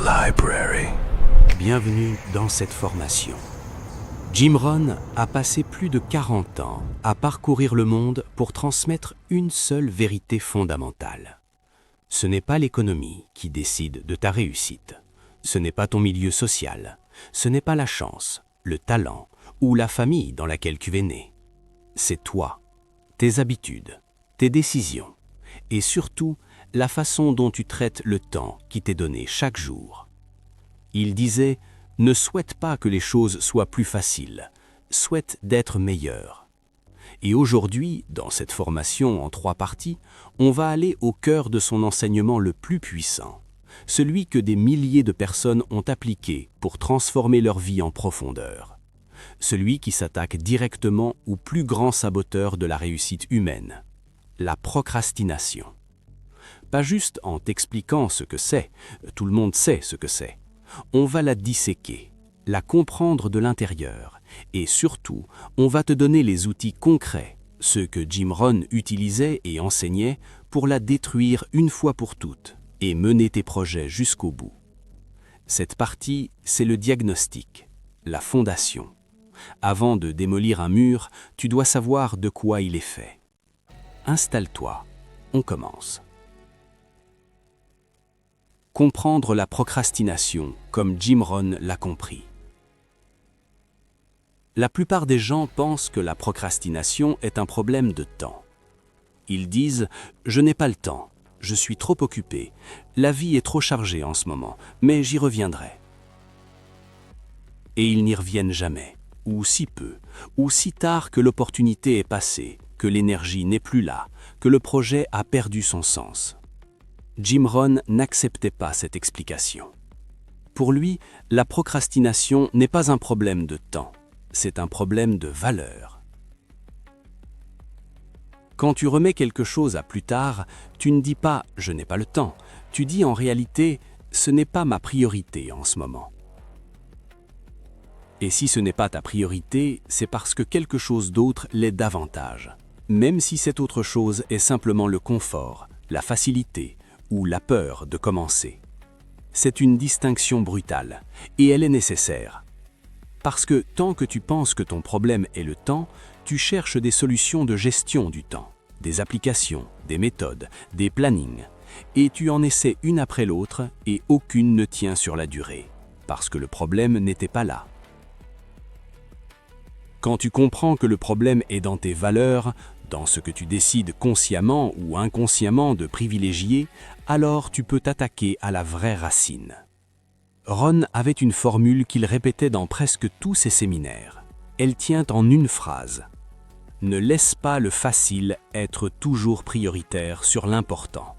library. Bienvenue dans cette formation. Jim Rohn a passé plus de 40 ans à parcourir le monde pour transmettre une seule vérité fondamentale. Ce n'est pas l'économie qui décide de ta réussite. Ce n'est pas ton milieu social. Ce n'est pas la chance, le talent ou la famille dans laquelle tu es né. C'est toi, tes habitudes, tes décisions et surtout la façon dont tu traites le temps qui t'est donné chaque jour. Il disait « Ne souhaite pas que les choses soient plus faciles, souhaite d'être meilleur ». Et aujourd'hui, dans cette formation en 3 parties, on va aller au cœur de son enseignement le plus puissant, celui que des milliers de personnes ont appliqué pour transformer leur vie en profondeur, celui qui s'attaque directement au plus grand saboteur de la réussite humaine, la procrastination. Pas juste en t'expliquant ce que c'est, tout le monde sait ce que c'est. On va la disséquer, la comprendre de l'intérieur et surtout, on va te donner les outils concrets, ceux que Jim Rohn utilisait et enseignait pour la détruire une fois pour toutes et mener tes projets jusqu'au bout. Cette partie, c'est le diagnostic, la fondation. Avant de démolir un mur, tu dois savoir de quoi il est fait. Installe-toi, on commence. Comprendre la procrastination comme Jim Rohn l'a compris. La plupart des gens pensent que la procrastination est un problème de temps. Ils disent « Je n'ai pas le temps, je suis trop occupé, la vie est trop chargée en ce moment, mais j'y reviendrai. » Et ils n'y reviennent jamais, ou si peu, ou si tard que l'opportunité est passée, que l'énergie n'est plus là, que le projet a perdu son sens. Jim Rohn n'acceptait pas cette explication. Pour lui, la procrastination n'est pas un problème de temps, c'est un problème de valeur. Quand tu remets quelque chose à plus tard, tu ne dis pas « je n'ai pas le temps », tu dis en réalité « ce n'est pas ma priorité en ce moment ». Et si ce n'est pas ta priorité, c'est parce que quelque chose d'autre l'est davantage, même si cette autre chose est simplement le confort, la facilité, ou la peur de commencer. C'est une distinction brutale, et elle est nécessaire. Parce que tant que tu penses que ton problème est le temps, tu cherches des solutions de gestion du temps, des applications, des méthodes, des plannings, et tu en essaies une après l'autre et aucune ne tient sur la durée, parce que le problème n'était pas là. Quand tu comprends que le problème est dans tes valeurs, dans ce que tu décides consciemment ou inconsciemment de privilégier, alors tu peux t'attaquer à la vraie racine. Rohn avait une formule qu'il répétait dans presque tous ses séminaires. Elle tient en une phrase. Ne laisse pas le facile être toujours prioritaire sur l'important.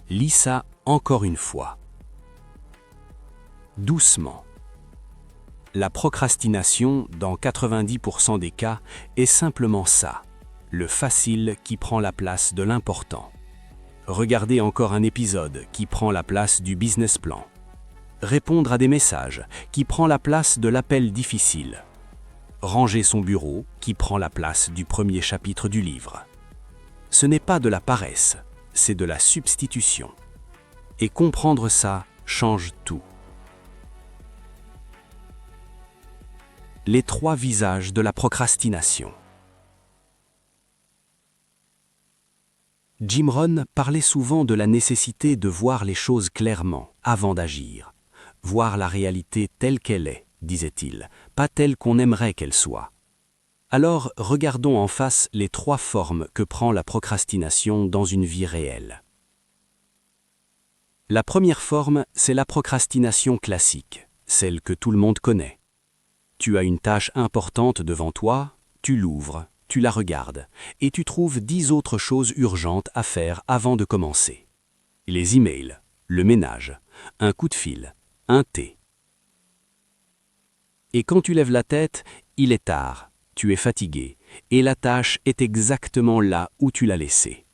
Lis ça encore une fois. Doucement. La procrastination, dans 90% des cas, est simplement ça, le facile qui prend la place de l'important. Regardez encore un épisode qui prend la place du business plan. Répondre à des messages qui prend la place de l'appel difficile. Ranger son bureau qui prend la place du premier chapitre du livre. Ce n'est pas de la paresse, c'est de la substitution. Et comprendre ça change tout. Les 3 visages de la procrastination. Jim Rohn parlait souvent de la nécessité de voir les choses clairement avant d'agir. Voir la réalité telle qu'elle est, disait-il, pas telle qu'on aimerait qu'elle soit. Alors, regardons en face les 3 formes que prend la procrastination dans une vie réelle. La première forme, c'est la procrastination classique, celle que tout le monde connaît. Tu as une tâche importante devant toi, tu l'ouvres, tu la regardes, et tu trouves 10 autres choses urgentes à faire avant de commencer. Les emails, le ménage, un coup de fil, un thé. Et quand tu lèves la tête, il est tard, tu es fatigué, et la tâche est exactement là où tu l'as laissée.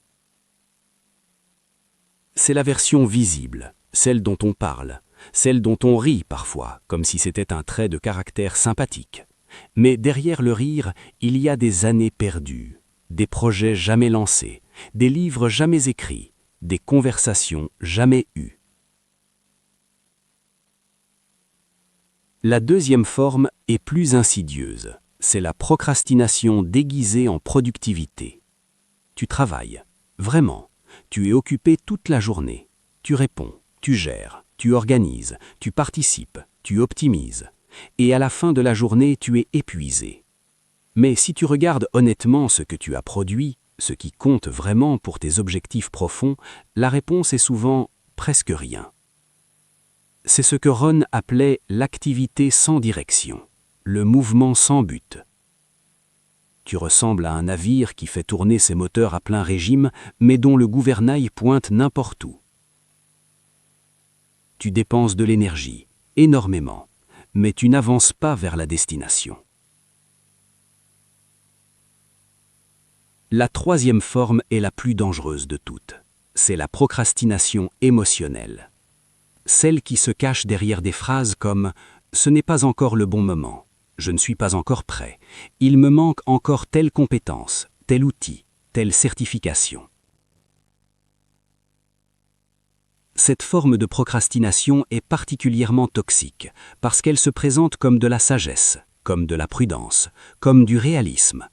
C'est la version visible, celle dont on parle, celle dont on rit parfois, comme si c'était un trait de caractère sympathique. Mais derrière le rire, il y a des années perdues, des projets jamais lancés, des livres jamais écrits, des conversations jamais eues. La deuxième forme est plus insidieuse. C'est la procrastination déguisée en productivité. Tu travailles, vraiment. Tu es occupé toute la journée. Tu réponds, tu gères, tu organises, tu participes, tu optimises. Et à la fin de la journée, tu es épuisé. Mais si tu regardes honnêtement ce que tu as produit, ce qui compte vraiment pour tes objectifs profonds, la réponse est souvent presque rien. C'est ce que Ron appelait l'activité sans direction, le mouvement sans but. Tu ressembles à un navire qui fait tourner ses moteurs à plein régime, mais dont le gouvernail pointe n'importe où. Tu dépenses de l'énergie, énormément, mais tu n'avances pas vers la destination. La troisième forme est la plus dangereuse de toutes. C'est la procrastination émotionnelle. Celle qui se cache derrière des phrases comme « ce n'est pas encore le bon moment »,« je ne suis pas encore prêt »,« il me manque encore telle compétence, tel outil, telle certification ». Cette forme de procrastination est particulièrement toxique parce qu'elle se présente comme de la sagesse, comme de la prudence, comme du réalisme.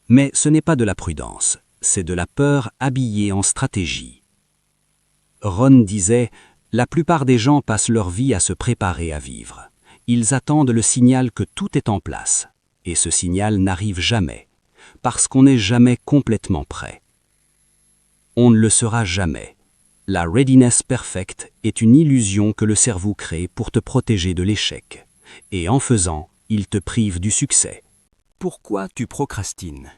Mais ce n'est pas de la prudence, c'est de la peur habillée en stratégie. Ron disait « La plupart des gens passent leur vie à se préparer à vivre. Ils attendent le signal que tout est en place. Et ce signal n'arrive jamais, parce qu'on n'est jamais complètement prêt. On ne le sera jamais. La readiness perfect est une illusion que le cerveau crée pour te protéger de l'échec. Et en faisant, il te prive du succès. Pourquoi tu procrastines ?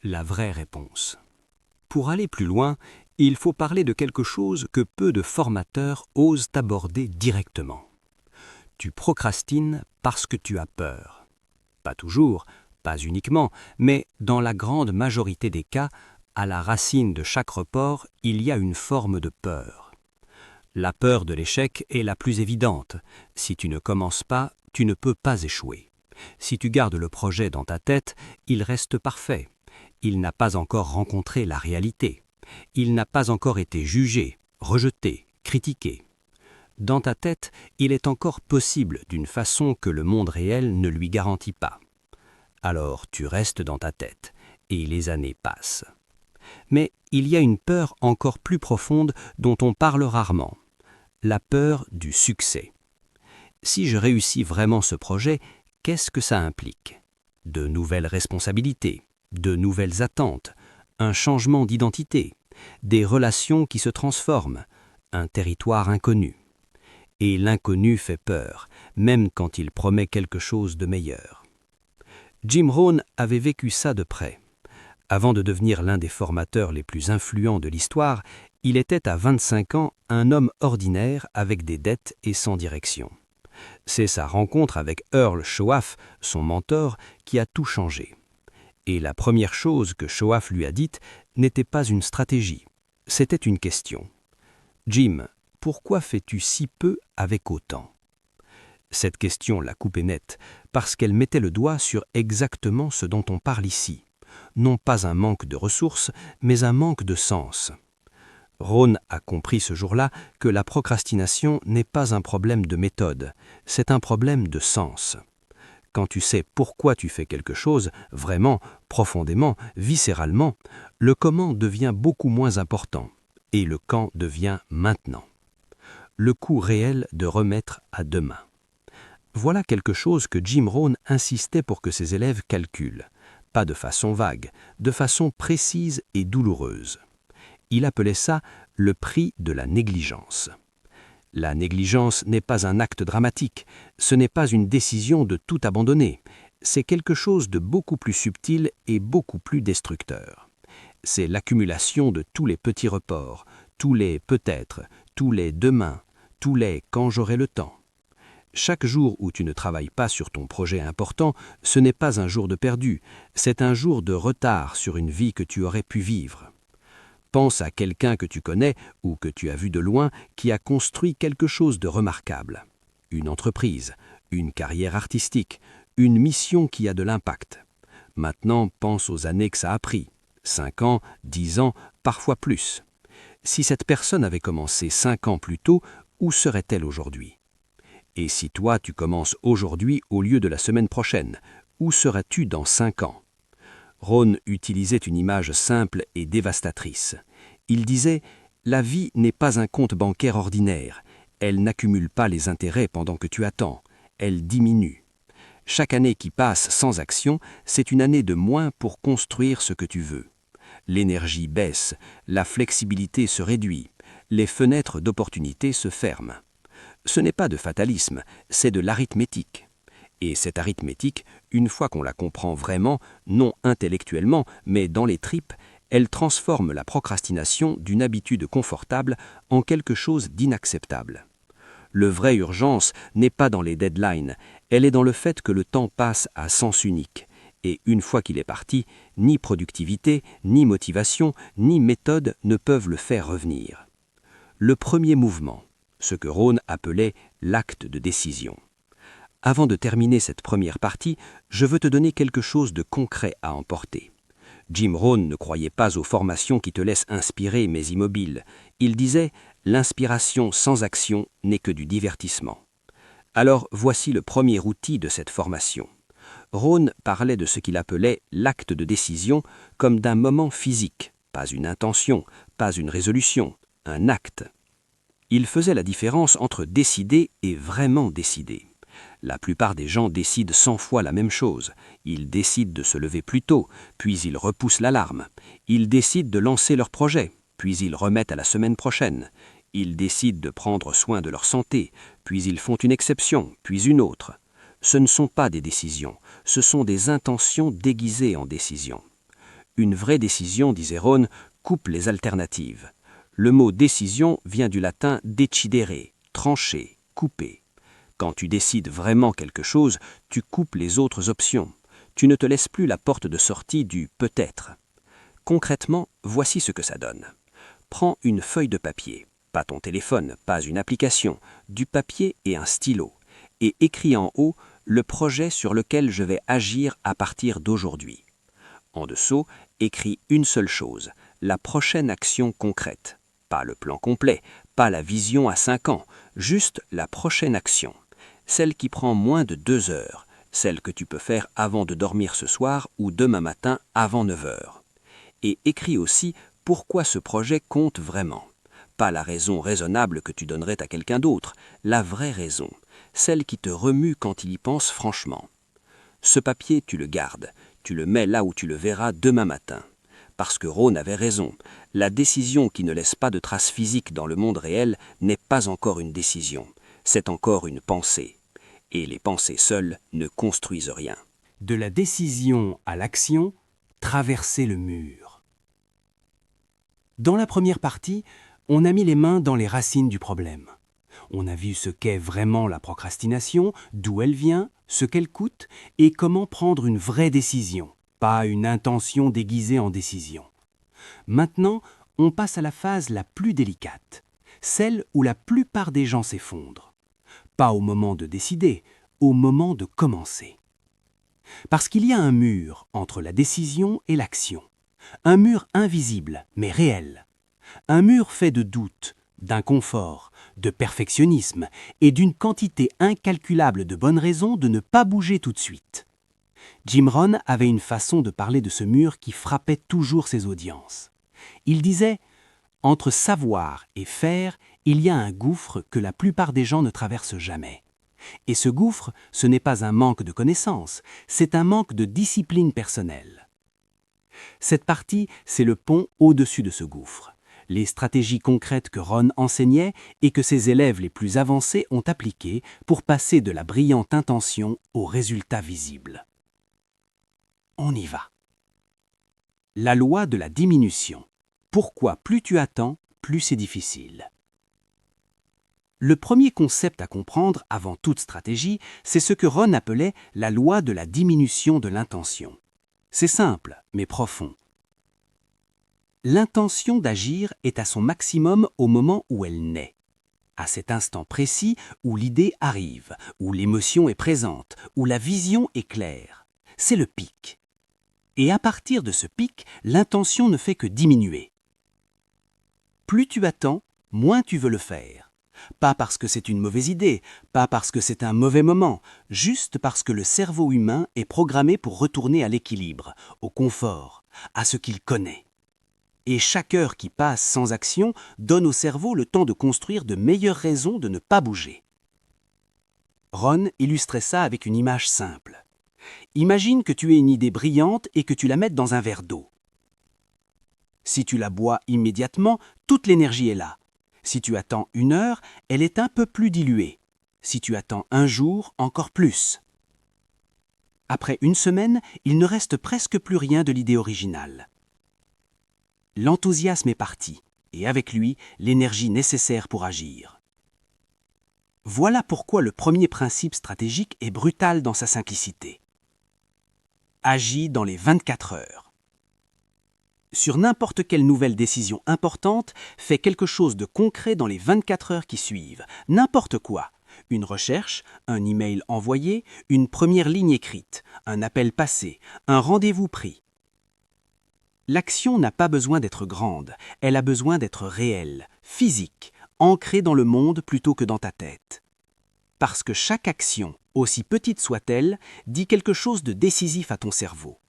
La vraie réponse. Pour aller plus loin, il faut parler de quelque chose que peu de formateurs osent aborder directement. Tu procrastines parce que tu as peur. Pas toujours, pas uniquement, mais dans la grande majorité des cas, à la racine de chaque report, il y a une forme de peur. La peur de l'échec est la plus évidente. Si tu ne commences pas, tu ne peux pas échouer. Si tu gardes le projet dans ta tête, il reste parfait. Il n'a pas encore rencontré la réalité. Il n'a pas encore été jugé, rejeté, critiqué. Dans ta tête, il est encore possible d'une façon que le monde réel ne lui garantit pas. Alors tu restes dans ta tête, et les années passent. Mais il y a une peur encore plus profonde dont on parle rarement, la peur du succès. Si je réussis vraiment ce projet, qu'est-ce que ça implique ? De nouvelles responsabilités, de nouvelles attentes, un changement d'identité, des relations qui se transforment, un territoire inconnu. Et l'inconnu fait peur, même quand il promet quelque chose de meilleur. Jim Rohn avait vécu ça de près. Avant de devenir l'un des formateurs les plus influents de l'histoire, il était à 25 ans un homme ordinaire avec des dettes et sans direction. C'est sa rencontre avec Earl Shoaff, son mentor, qui a tout changé. Et la première chose que Shoaff lui a dite n'était pas une stratégie, c'était une question. « Jim, pourquoi fais-tu si peu avec autant ?» Cette question l'a coupé net, parce qu'elle mettait le doigt sur exactement ce dont on parle ici. Non pas un manque de ressources, mais un manque de sens. Rohn a compris ce jour-là que la procrastination n'est pas un problème de méthode, c'est un problème de sens. Quand tu sais pourquoi tu fais quelque chose, vraiment, profondément, viscéralement, le comment devient beaucoup moins important, et le quand devient maintenant. Le coût réel de remettre à demain. Voilà quelque chose que Jim Rohn insistait pour que ses élèves calculent, pas de façon vague, de façon précise et douloureuse. Il appelait ça le prix de la négligence. La négligence n'est pas un acte dramatique, ce n'est pas une décision de tout abandonner, c'est quelque chose de beaucoup plus subtil et beaucoup plus destructeur. C'est l'accumulation de tous les petits reports, tous les peut-être, tous les demain, tous les quand j'aurai le temps. Chaque jour où tu ne travailles pas sur ton projet important, ce n'est pas un jour de perdu, c'est un jour de retard sur une vie que tu aurais pu vivre. Pense à quelqu'un que tu connais ou que tu as vu de loin qui a construit quelque chose de remarquable. Une entreprise, une carrière artistique, une mission qui a de l'impact. Maintenant, pense aux années que ça a pris. 5 ans, 10 ans, parfois plus. Si cette personne avait commencé 5 ans plus tôt, où serait-elle aujourd'hui? Et si toi tu commences aujourd'hui au lieu de la semaine prochaine, où seras-tu dans 5 ans? Rohn utilisait une image simple et dévastatrice. Il disait « La vie n'est pas un compte bancaire ordinaire. Elle n'accumule pas les intérêts pendant que tu attends. Elle diminue. Chaque année qui passe sans action, c'est une année de moins pour construire ce que tu veux. L'énergie baisse, la flexibilité se réduit, les fenêtres d'opportunité se ferment. Ce n'est pas de fatalisme, c'est de l'arithmétique. Et cette arithmétique, une fois qu'on la comprend vraiment, non intellectuellement, mais dans les tripes, elle transforme la procrastination d'une habitude confortable en quelque chose d'inacceptable. Le vraie urgence n'est pas dans les deadlines, elle est dans le fait que le temps passe à sens unique. Et une fois qu'il est parti, ni productivité, ni motivation, ni méthode ne peuvent le faire revenir. Le premier mouvement, ce que Rohn appelait l'acte de décision. Avant de terminer cette première partie, je veux te donner quelque chose de concret à emporter. Jim Rohn ne croyait pas aux formations qui te laissent inspirer mais immobiles. Il disait « L'inspiration sans action n'est que du divertissement ». Alors voici le premier outil de cette formation. Rohn parlait de ce qu'il appelait l'acte de décision comme d'un moment physique, pas une intention, pas une résolution, un acte. Il faisait la différence entre décider et vraiment décider. La plupart des gens décident 100 fois la même chose. Ils décident de se lever plus tôt, puis ils repoussent l'alarme. Ils décident de lancer leur projet, puis ils remettent à la semaine prochaine. Ils décident de prendre soin de leur santé, puis ils font une exception, puis une autre. Ce ne sont pas des décisions, ce sont des intentions déguisées en décisions. Une vraie décision, disait Rohn, coupe les alternatives. Le mot décision vient du latin decidere, trancher, couper. Quand tu décides vraiment quelque chose, tu coupes les autres options. Tu ne te laisses plus la porte de sortie du peut-être. Concrètement, voici ce que ça donne. Prends une feuille de papier, pas ton téléphone, pas une application, du papier et un stylo, et écris en haut le projet sur lequel je vais agir à partir d'aujourd'hui. En dessous, écris une seule chose, la prochaine action concrète. Pas le plan complet, pas la vision à 5 ans, juste la prochaine action. Celle qui prend moins de 2 heures, celle que tu peux faire avant de dormir ce soir ou demain matin avant 9 heures. Et écris aussi pourquoi ce projet compte vraiment. Pas la raison raisonnable que tu donnerais à quelqu'un d'autre, la vraie raison, celle qui te remue quand il y pense franchement. Ce papier, tu le gardes, tu le mets là où tu le verras demain matin. Parce que Rohn avait raison, la décision qui ne laisse pas de traces physiques dans le monde réel n'est pas encore une décision, c'est encore une pensée. Et les pensées seules ne construisent rien. De la décision à l'action, traverser le mur. Dans la première partie, on a mis les mains dans les racines du problème. On a vu ce qu'est vraiment la procrastination, d'où elle vient, ce qu'elle coûte et comment prendre une vraie décision, pas une intention déguisée en décision. Maintenant, on passe à la phase la plus délicate, celle où la plupart des gens s'effondrent. Pas au moment de décider, au moment de commencer. Parce qu'il y a un mur entre la décision et l'action. Un mur invisible, mais réel. Un mur fait de doutes, d'inconfort, de perfectionnisme et d'une quantité incalculable de bonnes raisons de ne pas bouger tout de suite. Jim Rohn avait une façon de parler de ce mur qui frappait toujours ses audiences. Il disait « Entre savoir et faire, il y a un gouffre que la plupart des gens ne traversent jamais. Et ce gouffre, ce n'est pas un manque de connaissances, c'est un manque de discipline personnelle. » Cette partie, c'est le pont au-dessus de ce gouffre. Les stratégies concrètes que Rohn enseignait et que ses élèves les plus avancés ont appliquées pour passer de la brillante intention au résultat visible. On y va. La loi de la diminution. Pourquoi plus tu attends, plus c'est difficile. Le premier concept à comprendre avant toute stratégie, c'est ce que Rohn appelait la loi de la diminution de l'intention. C'est simple, mais profond. L'intention d'agir est à son maximum au moment où elle naît. À cet instant précis où l'idée arrive, où l'émotion est présente, où la vision est claire. C'est le pic. Et à partir de ce pic, l'intention ne fait que diminuer. Plus tu attends, moins tu veux le faire. pas parce que c'est une mauvaise idée, pas parce que c'est un mauvais moment, juste parce que le cerveau humain est programmé pour retourner à l'équilibre, au confort, à ce qu'il connaît. Et chaque heure qui passe sans action donne au cerveau le temps de construire de meilleures raisons de ne pas bouger. Ron illustrait ça avec une image simple. Imagine que tu aies une idée brillante et que tu la mettes dans un verre d'eau. Si tu la bois immédiatement, toute l'énergie est là. Si tu attends 1 heure, elle est un peu plus diluée. Si tu attends 1 jour, encore plus. Après 1 semaine, il ne reste presque plus rien de l'idée originale. L'enthousiasme est parti, et avec lui, l'énergie nécessaire pour agir. Voilà pourquoi le premier principe stratégique est brutal dans sa simplicité. Agis dans les 24 heures. Sur n'importe quelle nouvelle décision importante, fais quelque chose de concret dans les 24 heures qui suivent. N'importe quoi. Une recherche, un email envoyé, une première ligne écrite, un appel passé, un rendez-vous pris. L'action n'a pas besoin d'être grande, elle a besoin d'être réelle, physique, ancrée dans le monde plutôt que dans ta tête. Parce que chaque action, aussi petite soit-elle, dit quelque chose de décisif à ton cerveau.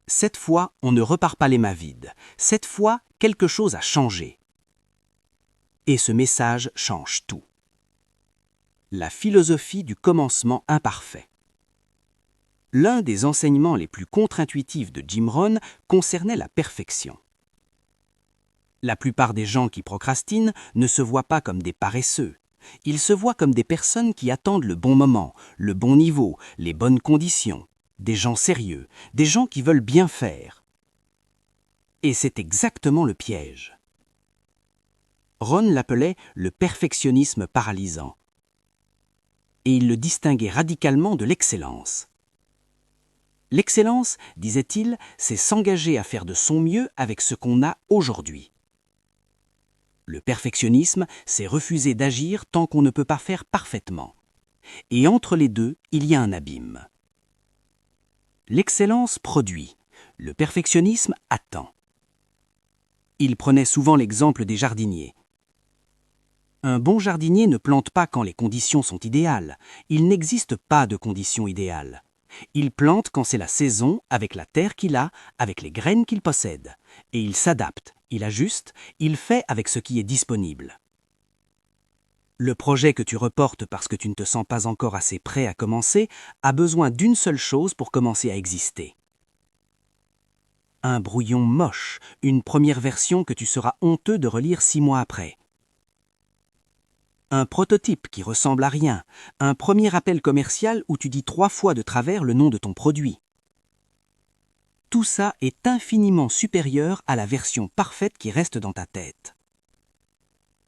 Cette fois, on ne repart pas les mains vides. Cette fois, quelque chose a changé. Et ce message change tout. La philosophie du commencement imparfait. L'un des enseignements les plus contre-intuitifs de Jim Rohn concernait la perfection. La plupart des gens qui procrastinent ne se voient pas comme des paresseux. Ils se voient comme des personnes qui attendent le bon moment, le bon niveau, les bonnes conditions. Des gens sérieux, des gens qui veulent bien faire. Et c'est exactement le piège. Rohn l'appelait le perfectionnisme paralysant. Et il le distinguait radicalement de l'excellence. L'excellence, disait-il, c'est s'engager à faire de son mieux avec ce qu'on a aujourd'hui. Le perfectionnisme, c'est refuser d'agir tant qu'on ne peut pas faire parfaitement. Et entre les deux, il y a un abîme. L'excellence produit, le perfectionnisme attend. Il prenait souvent l'exemple des jardiniers. Un bon jardinier ne plante pas quand les conditions sont idéales. Il n'existe pas de conditions idéales. Il plante quand c'est la saison, avec la terre qu'il a, avec les graines qu'il possède. Et il s'adapte, il ajuste, il fait avec ce qui est disponible. Le projet que tu reportes parce que tu ne te sens pas encore assez prêt à commencer a besoin d'une seule chose pour commencer à exister. Un brouillon moche, une première version que tu seras honteux de relire 6 mois après. Un prototype qui ressemble à rien, un premier appel commercial où tu dis 3 fois de travers le nom de ton produit. Tout ça est infiniment supérieur à la version parfaite qui reste dans ta tête.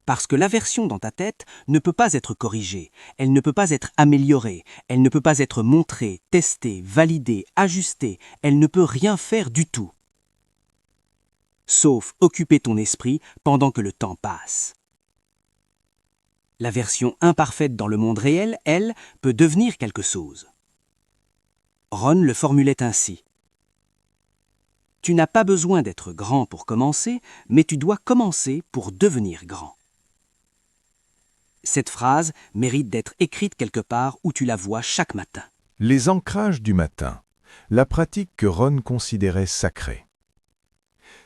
Parce que la version dans ta tête ne peut pas être corrigée, elle ne peut pas être améliorée, elle ne peut pas être montrée, testée, validée, ajustée, elle ne peut rien faire du tout. Sauf occuper ton esprit pendant que le temps passe. La version imparfaite dans le monde réel, elle, peut devenir quelque chose. Rohn le formulait ainsi. Tu n'as pas besoin d'être grand pour commencer, mais tu dois commencer pour devenir grand. Cette phrase mérite d'être écrite quelque part où tu la vois chaque matin. Les ancrages du matin, la pratique que Rohn considérait sacrée.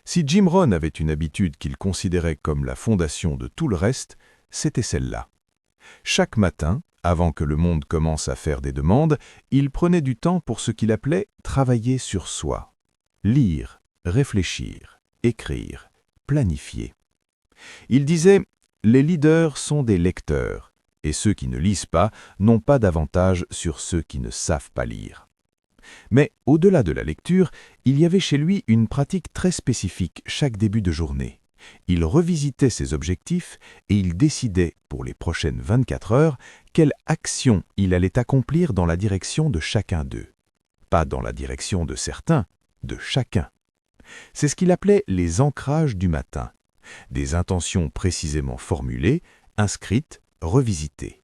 Si Jim Rohn avait une habitude qu'il considérait comme la fondation de tout le reste, c'était celle-là. Chaque matin, avant que le monde commence à faire des demandes, il prenait du temps pour ce qu'il appelait « travailler sur soi ». Lire, réfléchir, écrire, planifier. Il disait « Les leaders sont des lecteurs, et ceux qui ne lisent pas n'ont pas d'avantage sur ceux qui ne savent pas lire. » Mais au-delà de la lecture, il y avait chez lui une pratique très spécifique chaque début de journée. Il revisitait ses objectifs et il décidait, pour les prochaines 24 heures, quelle action il allait accomplir dans la direction de chacun d'eux. Pas dans la direction de certains, de chacun. C'est ce qu'il appelait les ancrages du matin. Des intentions précisément formulées, inscrites, revisitées.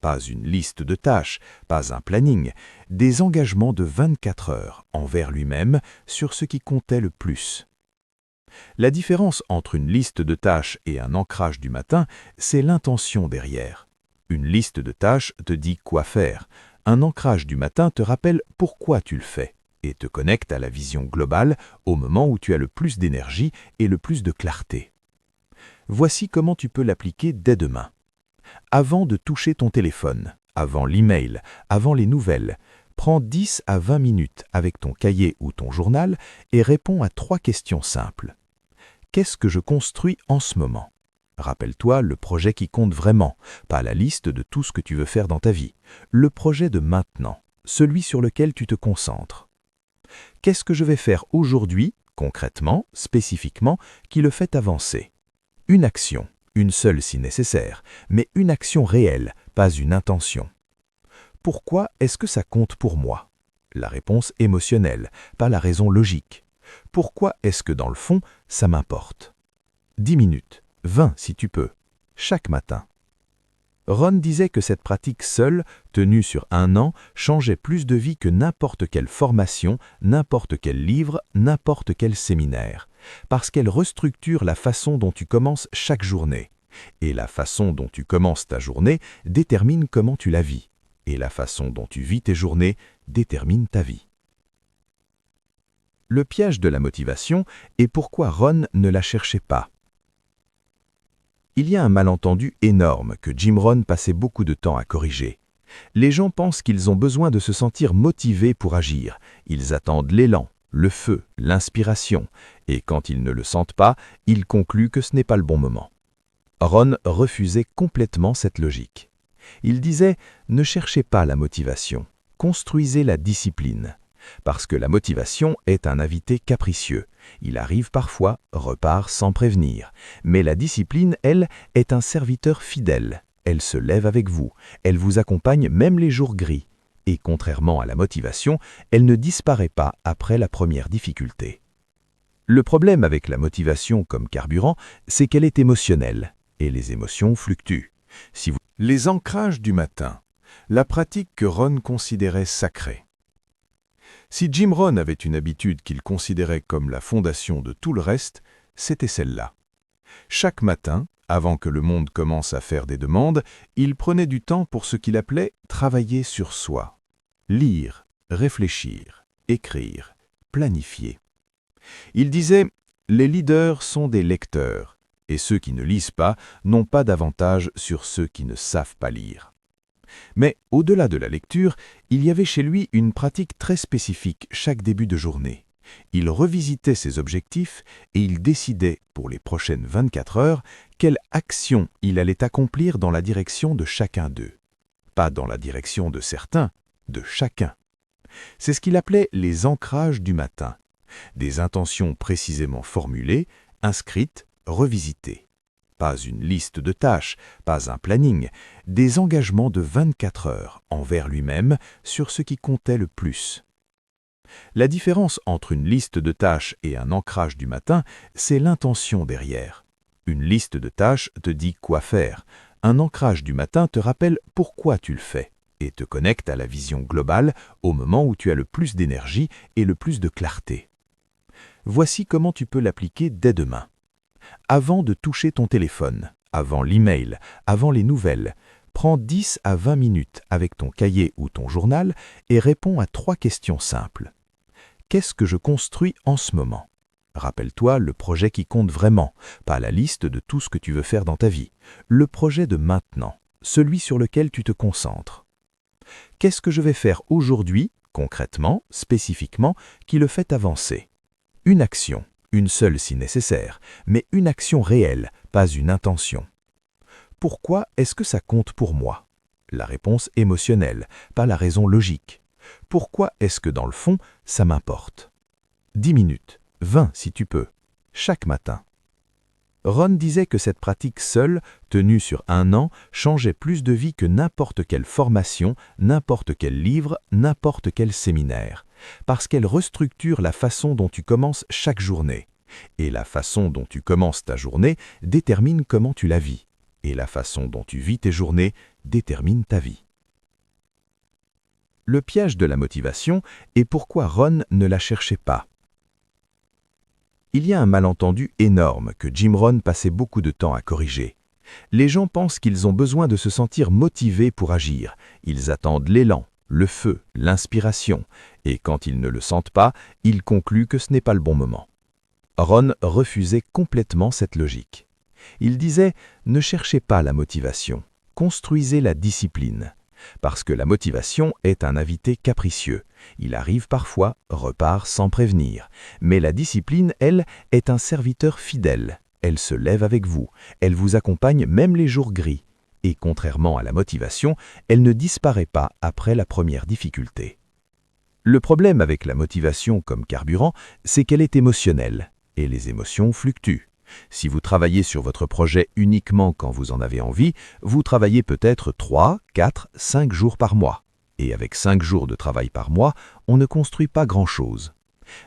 Pas une liste de tâches, pas un planning, des engagements de 24 heures envers lui-même sur ce qui comptait le plus. La différence entre une liste de tâches et un ancrage du matin, c'est l'intention derrière. Une liste de tâches te dit quoi faire. Un ancrage du matin te rappelle pourquoi tu le fais et te connecte à la vision globale au moment où tu as le plus d'énergie et le plus de clarté. Voici comment tu peux l'appliquer dès demain. Avant de toucher ton téléphone, avant l'email, avant les nouvelles, prends 10 à 20 minutes avec ton cahier ou ton journal et réponds à 3 questions simples. Qu'est-ce que je construis en ce moment? Rappelle-toi le projet qui compte vraiment, pas la liste de tout ce que tu veux faire dans ta vie. Le projet de maintenant, celui sur lequel tu te concentres. Qu'est-ce que je vais faire aujourd'hui, concrètement, spécifiquement, qui le fait avancer? Une action, une seule si nécessaire, mais une action réelle, pas une intention. Pourquoi est-ce que ça compte pour moi? La réponse émotionnelle, pas la raison logique. Pourquoi est-ce que dans le fond, ça m'importe? 10 minutes, 20 si tu peux, chaque matin. Ron disait que cette pratique seule, tenue sur 1 an, changeait plus de vie que n'importe quelle formation, n'importe quel livre, n'importe quel séminaire, parce qu'elle restructure la façon dont tu commences chaque journée. Et la façon dont tu commences ta journée détermine comment tu la vis. Et la façon dont tu vis tes journées détermine ta vie. Le piège de la motivation est pourquoi Ron ne la cherchait pas. Il y a un malentendu énorme que Jim Rohn passait beaucoup de temps à corriger. Les gens pensent qu'ils ont besoin de se sentir motivés pour agir. Ils attendent l'élan, le feu, l'inspiration, et quand ils ne le sentent pas, ils concluent que ce n'est pas le bon moment. Ron refusait complètement cette logique. Il disait « Ne cherchez pas la motivation, construisez la discipline ». Parce que la motivation est un invité capricieux. Il arrive parfois, repart sans prévenir. Mais la discipline, elle, est un serviteur fidèle. Elle se lève avec vous. Elle vous accompagne même les jours gris. Et contrairement à la motivation, elle ne disparaît pas après la première difficulté. Le problème avec la motivation comme carburant, c'est qu'elle est émotionnelle. Et les émotions fluctuent. Les ancrages du matin, la pratique que Ron considérait sacrée. Si Jim Rohn avait une habitude qu'il considérait comme la fondation de tout le reste, c'était celle-là. Chaque matin, avant que le monde commence à faire des demandes, il prenait du temps pour ce qu'il appelait « travailler sur soi ». Lire, réfléchir, écrire, planifier. Il disait « Les leaders sont des lecteurs, et ceux qui ne lisent pas n'ont pas d'avantage sur ceux qui ne savent pas lire ». Mais au-delà de la lecture, il y avait chez lui une pratique très spécifique chaque début de journée. Il revisitait ses objectifs et il décidait, pour les prochaines 24 heures, quelle action il allait accomplir dans la direction de chacun d'eux. Pas dans la direction de certains, de chacun. C'est ce qu'il appelait les ancrages du matin. Des intentions précisément formulées, inscrites, revisitées. Pas une liste de tâches, pas un planning, des engagements de 24 heures envers lui-même sur ce qui comptait le plus. La différence entre une liste de tâches et un ancrage du matin, c'est l'intention derrière. Une liste de tâches te dit quoi faire. Un ancrage du matin te rappelle pourquoi tu le fais et te connecte à la vision globale au moment où tu as le plus d'énergie et le plus de clarté. Voici comment tu peux l'appliquer dès demain. Avant de toucher ton téléphone, avant l'email, avant les nouvelles, prends 10 à 20 minutes avec ton cahier ou ton journal et réponds à 3 questions simples. Qu'est-ce que je construis en ce moment? Rappelle-toi le projet qui compte vraiment, pas la liste de tout ce que tu veux faire dans ta vie. Le projet de maintenant, celui sur lequel tu te concentres. Qu'est-ce que je vais faire aujourd'hui, concrètement, spécifiquement, qui le fait avancer? Une action. Une seule si nécessaire, mais une action réelle, pas une intention. Pourquoi est-ce que ça compte pour moi? La réponse émotionnelle, pas la raison logique. Pourquoi est-ce que dans le fond, ça m'importe? 10 minutes, 20 si tu peux, chaque matin. Ron disait que cette pratique seule, tenue sur 1 an, changeait plus de vie que n'importe quelle formation, n'importe quel livre, n'importe quel séminaire. Parce qu'elle restructure la façon dont tu commences chaque journée. Et la façon dont tu commences ta journée détermine comment tu la vis. Et la façon dont tu vis tes journées détermine ta vie. Le piège de la motivation est pourquoi Ron ne la cherchait pas. Il y a un malentendu énorme que Jim Rohn passait beaucoup de temps à corriger. Les gens pensent qu'ils ont besoin de se sentir motivés pour agir. Ils attendent l'élan, le feu, l'inspiration, et quand ils ne le sentent pas, ils concluent que ce n'est pas le bon moment. Rohn refusait complètement cette logique. Il disait « Ne cherchez pas la motivation, construisez la discipline ». Parce que la motivation est un invité capricieux. Il arrive parfois, repart sans prévenir. Mais la discipline, elle, est un serviteur fidèle. Elle se lève avec vous, elle vous accompagne même les jours gris. Et contrairement à la motivation, elle ne disparaît pas après la première difficulté. Le problème avec la motivation comme carburant, c'est qu'elle est émotionnelle. Et les émotions fluctuent. Si vous travaillez sur votre projet uniquement quand vous en avez envie, vous travaillez peut-être 3, 4, 5 jours par mois. Et avec 5 jours de travail par mois, on ne construit pas grand-chose.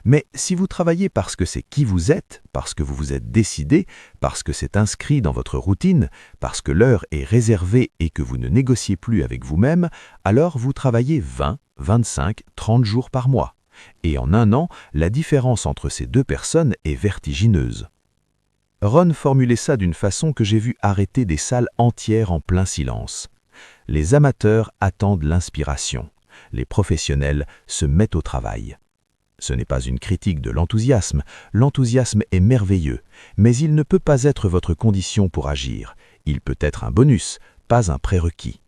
Mais si vous travaillez parce que c'est qui vous êtes, parce que vous vous êtes décidé, parce que c'est inscrit dans votre routine, parce que l'heure est réservée et que vous ne négociez plus avec vous-même, alors vous travaillez 20, 25, 30 jours par mois. Et en un an, la différence entre ces deux personnes est vertigineuse. Rohn formulait ça d'une façon que j'ai vu arrêter des salles entières en plein silence. Les amateurs attendent l'inspiration. Les professionnels se mettent au travail. Ce n'est pas une critique de l'enthousiasme. L'enthousiasme est merveilleux, mais il ne peut pas être votre condition pour agir. Il peut être un bonus, pas un prérequis.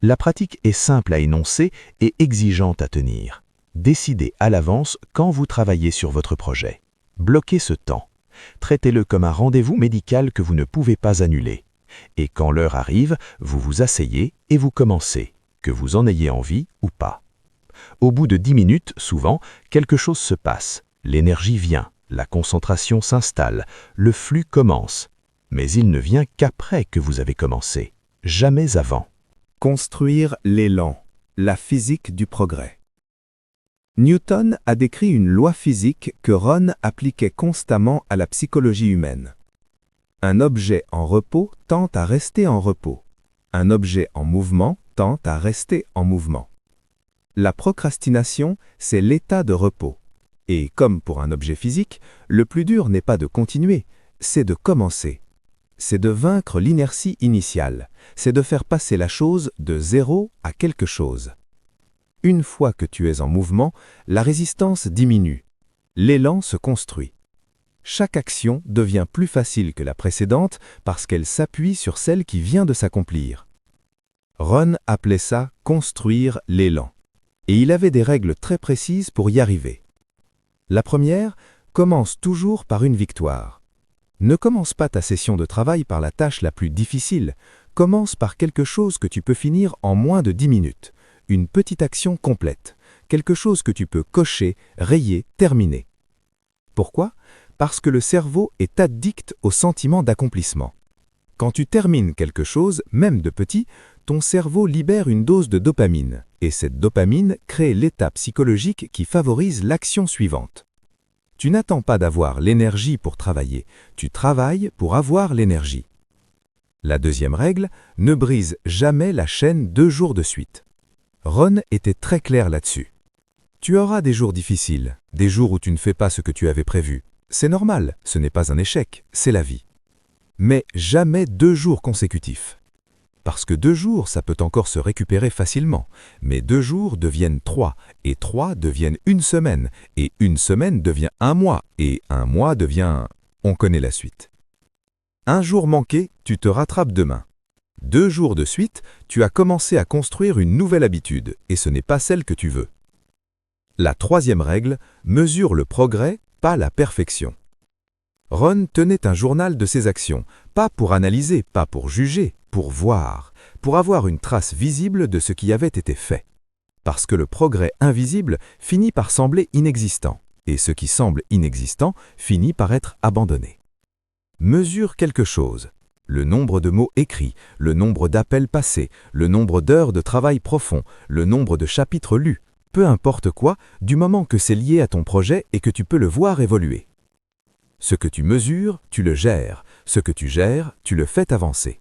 La pratique est simple à énoncer et exigeante à tenir. Décidez à l'avance quand vous travaillez sur votre projet. Bloquez ce temps. Traitez-le comme un rendez-vous médical que vous ne pouvez pas annuler. Et quand l'heure arrive, vous vous asseyez et vous commencez, que vous en ayez envie ou pas. Au bout de 10 minutes, souvent, quelque chose se passe. L'énergie vient, la concentration s'installe, le flux commence. Mais il ne vient qu'après que vous avez commencé, jamais avant. Construire l'élan, la physique du progrès. Newton a décrit une loi physique que Rohn appliquait constamment à la psychologie humaine. Un objet en repos tend à rester en repos. Un objet en mouvement tend à rester en mouvement. La procrastination, c'est l'état de repos. Et comme pour un objet physique, le plus dur n'est pas de continuer, c'est de commencer. C'est de vaincre l'inertie initiale. C'est de faire passer la chose de zéro à quelque chose. Une fois que tu es en mouvement, la résistance diminue. L'élan se construit. Chaque action devient plus facile que la précédente parce qu'elle s'appuie sur celle qui vient de s'accomplir. Rohn appelait ça « construire l'élan ». Et il avait des règles très précises pour y arriver. La première, commence toujours par une victoire. Ne commence pas ta session de travail par la tâche la plus difficile, commence par quelque chose que tu peux finir en moins de 10 minutes. Une petite action complète, quelque chose que tu peux cocher, rayer, terminer. Pourquoi ? Parce que le cerveau est addict au sentiment d'accomplissement. Quand tu termines quelque chose, même de petit, ton cerveau libère une dose de dopamine, et cette dopamine crée l'état psychologique qui favorise l'action suivante. Tu n'attends pas d'avoir l'énergie pour travailler, tu travailles pour avoir l'énergie. La deuxième règle, ne brise jamais la chaîne 2 jours de suite. Rohn était très clair là-dessus. Tu auras des jours difficiles, des jours où tu ne fais pas ce que tu avais prévu. C'est normal, ce n'est pas un échec, c'est la vie. Mais jamais 2 jours consécutifs. Parce que 2 jours, ça peut encore se récupérer facilement. Mais 2 jours deviennent 3, et 3 deviennent 1 semaine, et 1 semaine devient 1 mois, et 1 mois devient... On connaît la suite. 1 jour manqué, tu te rattrapes demain. 2 jours de suite, tu as commencé à construire une nouvelle habitude, et ce n'est pas celle que tu veux. La troisième règle, mesure le progrès, pas la perfection. Rohn tenait un journal de ses actions, pas pour analyser, pas pour juger, pour voir, pour avoir une trace visible de ce qui avait été fait. Parce que le progrès invisible finit par sembler inexistant, et ce qui semble inexistant finit par être abandonné. Mesure quelque chose. Le nombre de mots écrits, le nombre d'appels passés, le nombre d'heures de travail profond, le nombre de chapitres lus, peu importe quoi, du moment que c'est lié à ton projet et que tu peux le voir évoluer. Ce que tu mesures, tu le gères. Ce que tu gères, tu le fais avancer.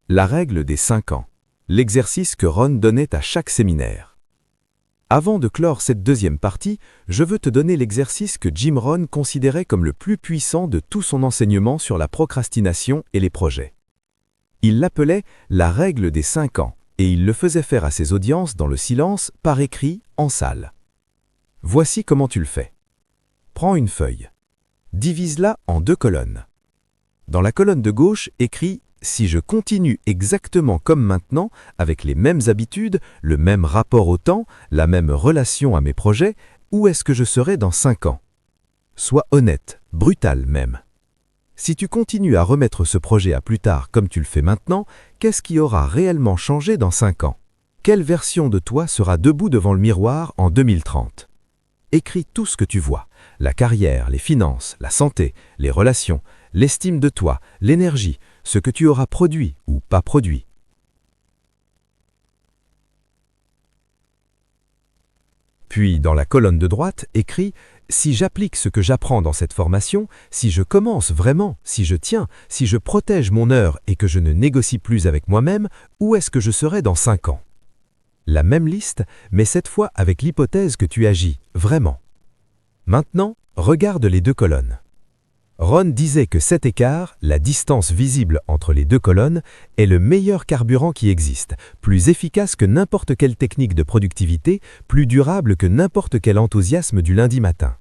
La règle des 5 ans. L'exercice que Rohn donnait à chaque séminaire. Avant de clore cette deuxième partie, je veux te donner l'exercice que Jim Rohn considérait comme le plus puissant de tout son enseignement sur la procrastination et les projets. Il l'appelait la règle des 5 ans, et il le faisait faire à ses audiences dans le silence, par écrit, en salle. Voici comment tu le fais. Prends une feuille. Divise-la en 2 colonnes. Dans la colonne de gauche, écris « Si je continue exactement comme maintenant, avec les mêmes habitudes, le même rapport au temps, la même relation à mes projets, où est-ce que je serai dans 5 ans ?» Sois honnête, brutal même. Si tu continues à remettre ce projet à plus tard comme tu le fais maintenant, qu'est-ce qui aura réellement changé dans 5 ans? Quelle version de toi sera debout devant le miroir en 2030? Écris tout ce que tu vois, la carrière, les finances, la santé, les relations, l'estime de toi, l'énergie, ce que tu auras produit ou pas produit. Puis, dans la colonne de droite, écris « Si j'applique ce que j'apprends dans cette formation, si je commence vraiment, si je tiens, si je protège mon heure et que je ne négocie plus avec moi-même, où est-ce que je serai dans 5 ans ?» La même liste, mais cette fois avec l'hypothèse que tu agis, vraiment. Maintenant, regarde les 2 colonnes. Rohn disait que cet écart, la distance visible entre les 2 colonnes, est le meilleur carburant qui existe, plus efficace que n'importe quelle technique de productivité, plus durable que n'importe quel enthousiasme du lundi matin.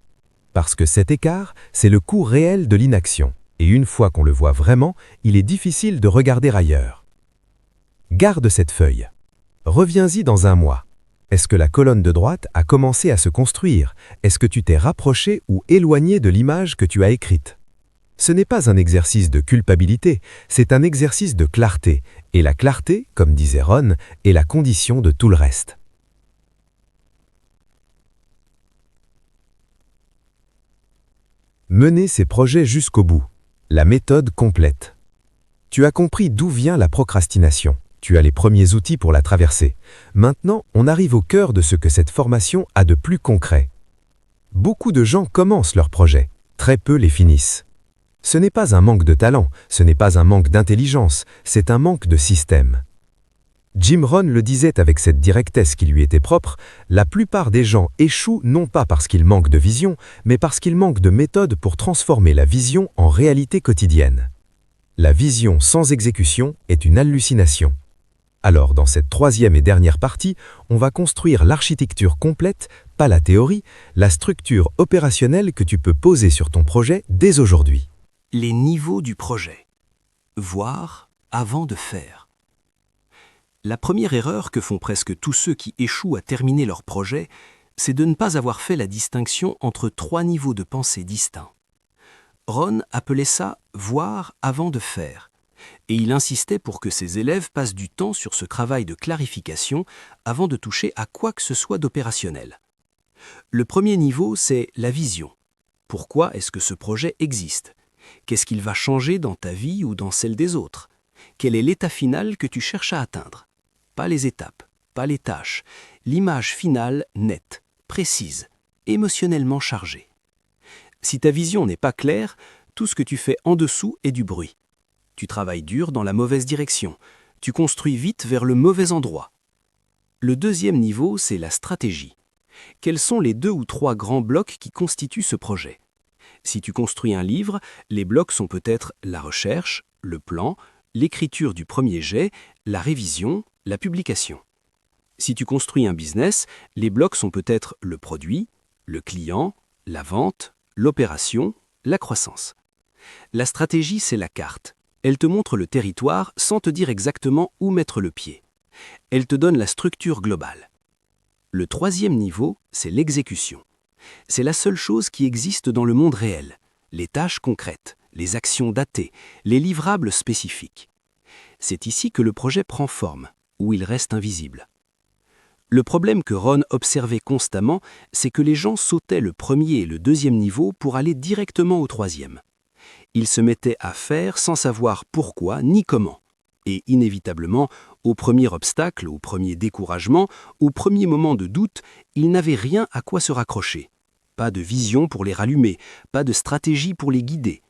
Parce que cet écart, c'est le coût réel de l'inaction, et une fois qu'on le voit vraiment, il est difficile de regarder ailleurs. Garde cette feuille. Reviens-y dans 1 mois. Est-ce que la colonne de droite a commencé à se construire? Est-ce que tu t'es rapproché ou éloigné de l'image que tu as écrite? Ce n'est pas un exercice de culpabilité, c'est un exercice de clarté, et la clarté, comme disait Rohn, est la condition de tout le reste. Mener ses projets jusqu'au bout. La méthode complète. Tu as compris d'où vient la procrastination. Tu as les premiers outils pour la traverser. Maintenant, on arrive au cœur de ce que cette formation a de plus concret. Beaucoup de gens commencent leurs projets, très peu les finissent. Ce n'est pas un manque de talent, ce n'est pas un manque d'intelligence, c'est un manque de système. Jim Rohn le disait avec cette directesse qui lui était propre, la plupart des gens échouent non pas parce qu'ils manquent de vision, mais parce qu'ils manquent de méthode pour transformer la vision en réalité quotidienne. La vision sans exécution est une hallucination. Alors, dans cette 3e et dernière partie, on va construire l'architecture complète, pas la théorie, la structure opérationnelle que tu peux poser sur ton projet dès aujourd'hui. Les niveaux du projet. Voir avant de faire. La première erreur que font presque tous ceux qui échouent à terminer leur projet, c'est de ne pas avoir fait la distinction entre 3 niveaux de pensée distincts. Rohn appelait ça « voir avant de faire ». Et il insistait pour que ses élèves passent du temps sur ce travail de clarification avant de toucher à quoi que ce soit d'opérationnel. Le premier niveau, c'est la vision. Pourquoi est-ce que ce projet existe? Qu'est-ce qu'il va changer dans ta vie ou dans celle des autres? Quel est l'état final que tu cherches à atteindre? Pas les étapes, pas les tâches, l'image finale nette, précise, émotionnellement chargée. Si ta vision n'est pas claire, tout ce que tu fais en dessous est du bruit. Tu travailles dur dans la mauvaise direction. Tu construis vite vers le mauvais endroit. Le deuxième niveau, c'est la stratégie. Quels sont les 2 ou 3 grands blocs qui constituent ce projet? Si tu construis un livre, les blocs sont peut-être la recherche, le plan, l'écriture du premier jet, la révision, la publication. Si tu construis un business, les blocs sont peut-être le produit, le client, la vente, l'opération, la croissance. La stratégie, c'est la carte. Elle te montre le territoire sans te dire exactement où mettre le pied. Elle te donne la structure globale. Le 3e niveau, c'est l'exécution. C'est la seule chose qui existe dans le monde réel, les tâches concrètes, les actions datées, les livrables spécifiques. C'est ici que le projet prend forme, où il reste invisible. Le problème que Rohn observait constamment, c'est que les gens sautaient le 1er et le 2e niveau pour aller directement au 3e. Ils se mettaient à faire sans savoir pourquoi ni comment. Et inévitablement, au premier obstacle, au premier découragement, au premier moment de doute, ils n'avaient rien à quoi se raccrocher. Pas de vision pour les rallumer, pas de stratégie pour les guider.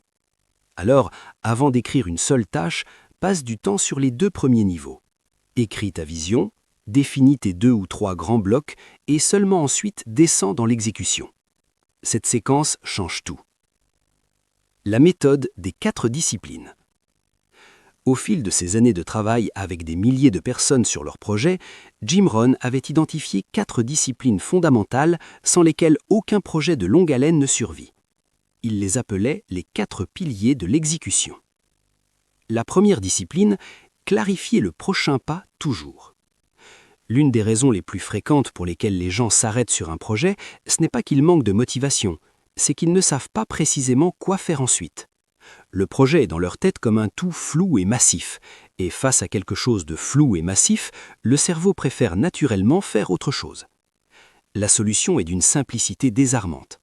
Alors, avant d'écrire une seule tâche, passe du temps sur les 2 premiers niveaux. Écris ta vision, Définis tes 2 ou 3 grands blocs et seulement ensuite descends dans l'exécution. Cette séquence change tout. La méthode des 4 disciplines. Au fil de ses années de travail avec des milliers de personnes sur leurs projets, Jim Rohn avait identifié 4 disciplines fondamentales sans lesquelles aucun projet de longue haleine ne survit. Il les appelait les 4 piliers de l'exécution. La première discipline, clarifier le prochain pas toujours. L'une des raisons les plus fréquentes pour lesquelles les gens s'arrêtent sur un projet, ce n'est pas qu'ils manquent de motivation, c'est qu'ils ne savent pas précisément quoi faire ensuite. Le projet est dans leur tête comme un tout flou et massif, et face à quelque chose de flou et massif, le cerveau préfère naturellement faire autre chose. La solution est d'une simplicité désarmante.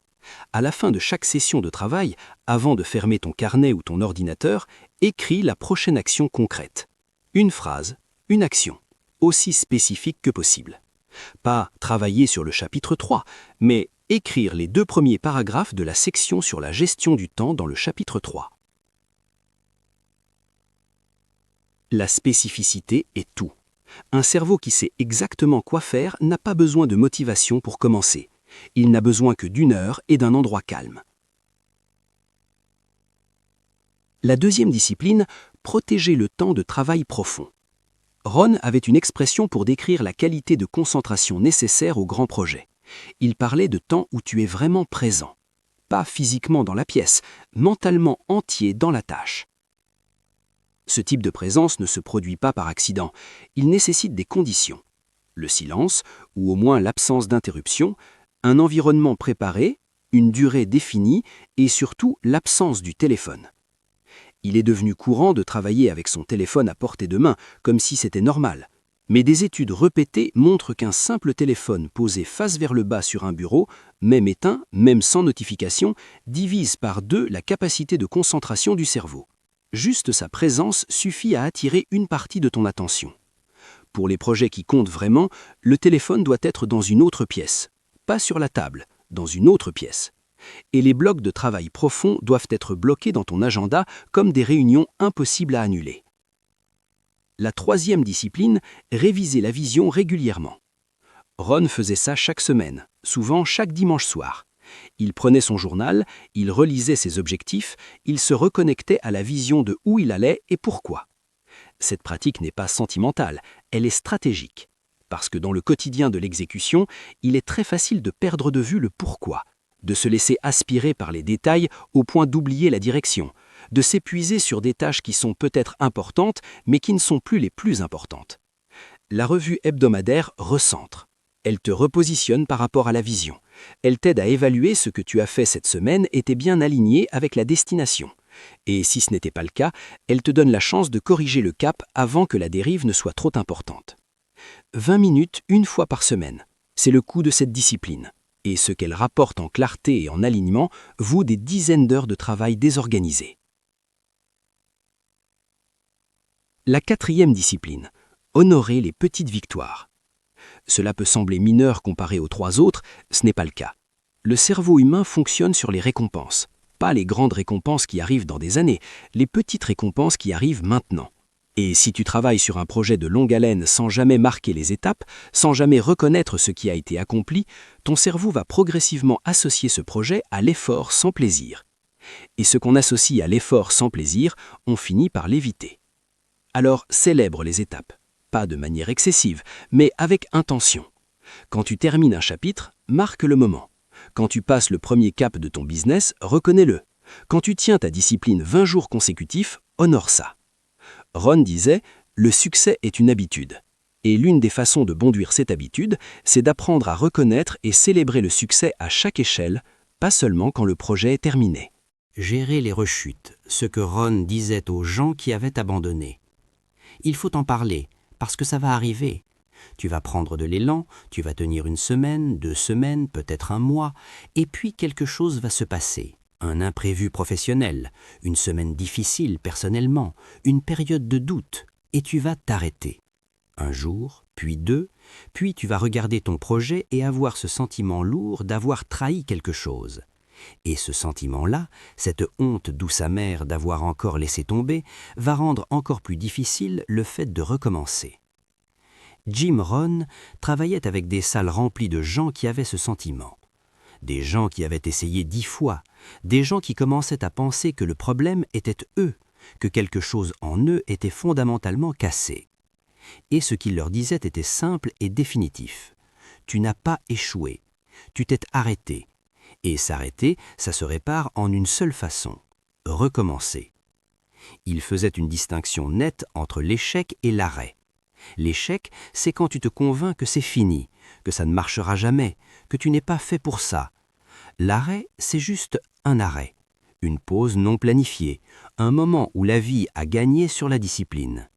À la fin de chaque session de travail, avant de fermer ton carnet ou ton ordinateur, écris la prochaine action concrète. Une phrase, une action, aussi spécifique que possible. Pas travailler sur le chapitre 3, mais écrire les 2 premiers paragraphes de la section sur la gestion du temps dans le chapitre 3. La spécificité est tout. Un cerveau qui sait exactement quoi faire n'a pas besoin de motivation pour commencer. Il n'a besoin que d'1 heure et d'un endroit calme. La deuxième discipline, protéger le temps de travail profond. Rohn avait une expression pour décrire la qualité de concentration nécessaire au grand projet. Il parlait de temps où tu es vraiment présent. Pas physiquement dans la pièce, mentalement entier dans la tâche. Ce type de présence ne se produit pas par accident. Il nécessite des conditions. Le silence, ou au moins l'absence d'interruption, un environnement préparé, une durée définie et surtout l'absence du téléphone. Il est devenu courant de travailler avec son téléphone à portée de main, comme si c'était normal. Mais des études répétées montrent qu'un simple téléphone posé face vers le bas sur un bureau, même éteint, même sans notification, divise par 2 la capacité de concentration du cerveau. Juste sa présence suffit à attirer une partie de ton attention. Pour les projets qui comptent vraiment, le téléphone doit être dans une autre pièce. Pas sur la table, dans une autre pièce. Et les blocs de travail profonds doivent être bloqués dans ton agenda comme des réunions impossibles à annuler. La troisième discipline, réviser la vision régulièrement. Rohn faisait ça chaque semaine, souvent chaque dimanche soir. Il prenait son journal, il relisait ses objectifs, il se reconnectait à la vision de où il allait et pourquoi. Cette pratique n'est pas sentimentale, elle est stratégique. Parce que dans le quotidien de l'exécution, il est très facile de perdre de vue le pourquoi, de se laisser aspirer par les détails au point d'oublier la direction, de s'épuiser sur des tâches qui sont peut-être importantes, mais qui ne sont plus les plus importantes. La revue hebdomadaire recentre. Elle te repositionne par rapport à la vision. Elle t'aide à évaluer ce que tu as fait cette semaine était bien aligné avec la destination. Et si ce n'était pas le cas, elle te donne la chance de corriger le cap avant que la dérive ne soit trop importante. 20 minutes une fois par semaine, c'est le coût de cette discipline. Et ce qu'elle rapporte en clarté et en alignement vaut des dizaines d'heures de travail désorganisé. La quatrième discipline, honorer les petites victoires. Cela peut sembler mineur comparé aux 3 autres, ce n'est pas le cas. Le cerveau humain fonctionne sur les récompenses. Pas les grandes récompenses qui arrivent dans des années, les petites récompenses qui arrivent maintenant. Et si tu travailles sur un projet de longue haleine sans jamais marquer les étapes, sans jamais reconnaître ce qui a été accompli, ton cerveau va progressivement associer ce projet à l'effort sans plaisir. Et ce qu'on associe à l'effort sans plaisir, on finit par l'éviter. Alors célèbre les étapes. Pas de manière excessive, mais avec intention. Quand tu termines un chapitre, marque le moment. Quand tu passes le premier cap de ton business, reconnais-le. Quand tu tiens ta discipline 20 jours consécutifs, honore ça. Rohn disait « Le succès est une habitude ». Et l'une des façons de bonduire cette habitude, c'est d'apprendre à reconnaître et célébrer le succès à chaque échelle, pas seulement quand le projet est terminé. Gérer les rechutes, ce que Rohn disait aux gens qui avaient abandonné. Il faut en parler, parce que ça va arriver. Tu vas prendre de l'élan, tu vas tenir 1 semaine, 2 semaines, peut-être 1 mois, et puis quelque chose va se passer. Un imprévu professionnel, une semaine difficile personnellement, une période de doute, et tu vas t'arrêter. 1 jour, puis 2, puis tu vas regarder ton projet et avoir ce sentiment lourd d'avoir trahi quelque chose. Et ce sentiment-là, cette honte douce amère d'avoir encore laissé tomber, va rendre encore plus difficile le fait de recommencer. Jim Rohn travaillait avec des salles remplies de gens qui avaient ce sentiment. Des gens qui avaient essayé 10 fois, des gens qui commençaient à penser que le problème était eux, que quelque chose en eux était fondamentalement cassé. Et ce qu'il leur disait était simple et définitif. Tu n'as pas échoué, tu t'es arrêté. Et s'arrêter, ça se répare en une seule façon, recommencer. Il faisait une distinction nette entre l'échec et l'arrêt. L'échec, c'est quand tu te convaincs que c'est fini, que ça ne marchera jamais, que tu n'es pas fait pour ça. L'arrêt, c'est juste un arrêt, une pause non planifiée, un moment où la vie a gagné sur la discipline.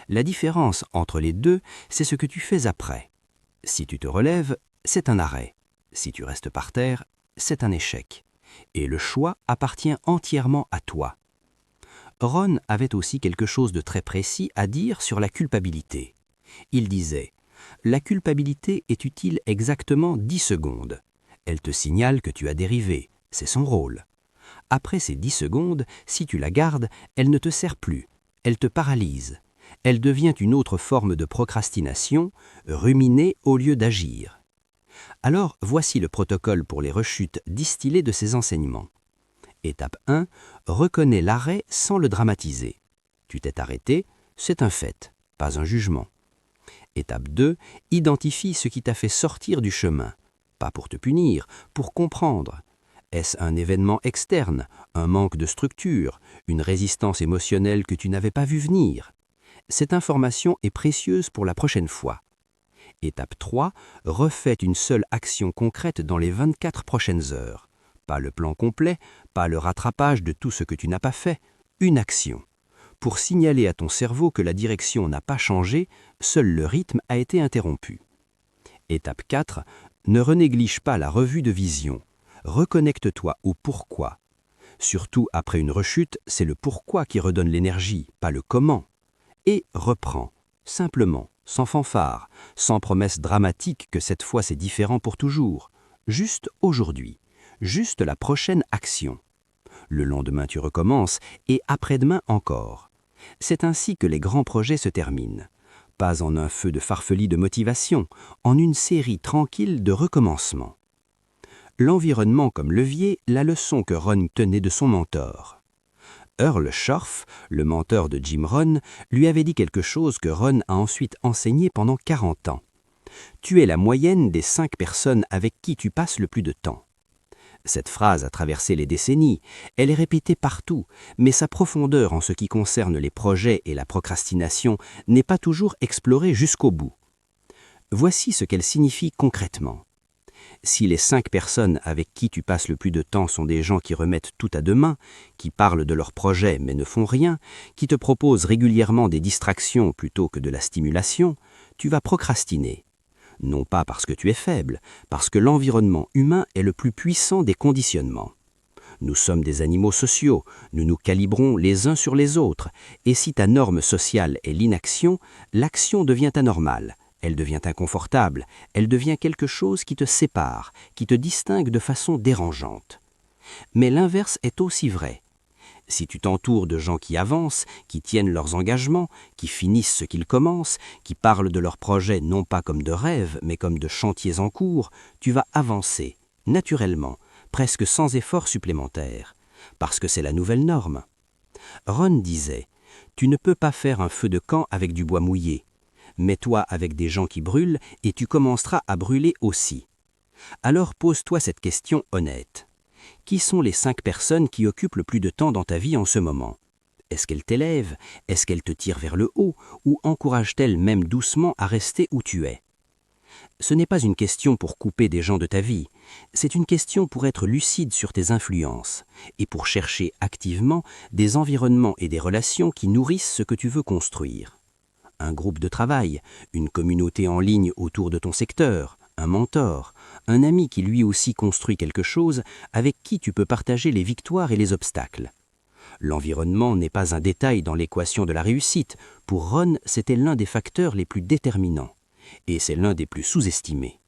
La différence entre les deux, c'est ce que tu fais après. Si tu te relèves, c'est un arrêt. Si tu restes par terre, c'est un échec. Et le choix appartient entièrement à toi. Rohn avait aussi quelque chose de très précis à dire sur la culpabilité. Il disait « La culpabilité est utile exactement 10 secondes. Elle te signale que tu as dérivé, c'est son rôle. Après ces 10 secondes, si tu la gardes, elle ne te sert plus, elle te paralyse. Elle devient une autre forme de procrastination, ruminer au lieu d'agir. » Alors voici le protocole pour les rechutes distillé de ces enseignements. Étape 1. Reconnais l'arrêt sans le dramatiser. Tu t'es arrêté, c'est un fait, pas un jugement. Étape 2. Identifie ce qui t'a fait sortir du chemin. Pas pour te punir, pour comprendre. Est-ce un événement externe, un manque de structure, une résistance émotionnelle que tu n'avais pas vu venir? Cette information est précieuse pour la prochaine fois. Étape 3. Refais une seule action concrète dans les 24 prochaines heures. Pas le plan complet, pas le rattrapage de tout ce que tu n'as pas fait, une action. Pour signaler à ton cerveau que la direction n'a pas changé, seul le rythme a été interrompu. Étape 4. Ne renéglige pas la revue de vision. Reconnecte-toi au pourquoi. Surtout après une rechute, c'est le pourquoi qui redonne l'énergie, pas le comment. Et reprends, simplement, sans fanfare, sans promesse dramatique que cette fois c'est différent pour toujours, juste aujourd'hui. Juste la prochaine action. Le lendemain tu recommences et après-demain encore. C'est ainsi que les grands projets se terminent. Pas en un feu de farfelis de motivation, en une série tranquille de recommencements. L'environnement comme levier, la leçon que Rohn tenait de son mentor. Earl Scharf, le mentor de Jim Rohn, lui avait dit quelque chose que Rohn a ensuite enseigné pendant 40 ans. Tu es la moyenne des 5 personnes avec qui tu passes le plus de temps. Cette phrase a traversé les décennies, elle est répétée partout, mais sa profondeur en ce qui concerne les projets et la procrastination n'est pas toujours explorée jusqu'au bout. Voici ce qu'elle signifie concrètement. Si les 5 personnes avec qui tu passes le plus de temps sont des gens qui remettent tout à demain, qui parlent de leurs projets mais ne font rien, qui te proposent régulièrement des distractions plutôt que de la stimulation, tu vas procrastiner. Non pas parce que tu es faible, parce que l'environnement humain est le plus puissant des conditionnements. Nous sommes des animaux sociaux, nous nous calibrons les uns sur les autres, et si ta norme sociale est l'inaction, l'action devient anormale, elle devient inconfortable, elle devient quelque chose qui te sépare, qui te distingue de façon dérangeante. Mais l'inverse est aussi vrai. Si tu t'entoures de gens qui avancent, qui tiennent leurs engagements, qui finissent ce qu'ils commencent, qui parlent de leurs projets non pas comme de rêves, mais comme de chantiers en cours, tu vas avancer, naturellement, presque sans effort supplémentaire, parce que c'est la nouvelle norme. Rohn disait « Tu ne peux pas faire un feu de camp avec du bois mouillé. Mets-toi avec des gens qui brûlent et tu commenceras à brûler aussi. » Alors pose-toi cette question honnête. Qui sont les 5 personnes qui occupent le plus de temps dans ta vie en ce moment? Est-ce qu'elles t'élèvent? Est-ce qu'elles te tirent vers le haut? Ou encouragent-elles même doucement à rester où tu es? Ce n'est pas une question pour couper des gens de ta vie, c'est une question pour être lucide sur tes influences et pour chercher activement des environnements et des relations qui nourrissent ce que tu veux construire. Un groupe de travail, une communauté en ligne autour de ton secteur, un mentor, un ami qui lui aussi construit quelque chose avec qui tu peux partager les victoires et les obstacles. L'environnement n'est pas un détail dans l'équation de la réussite. Pour Rohn, c'était l'un des facteurs les plus déterminants. Et c'est l'un des plus sous-estimés.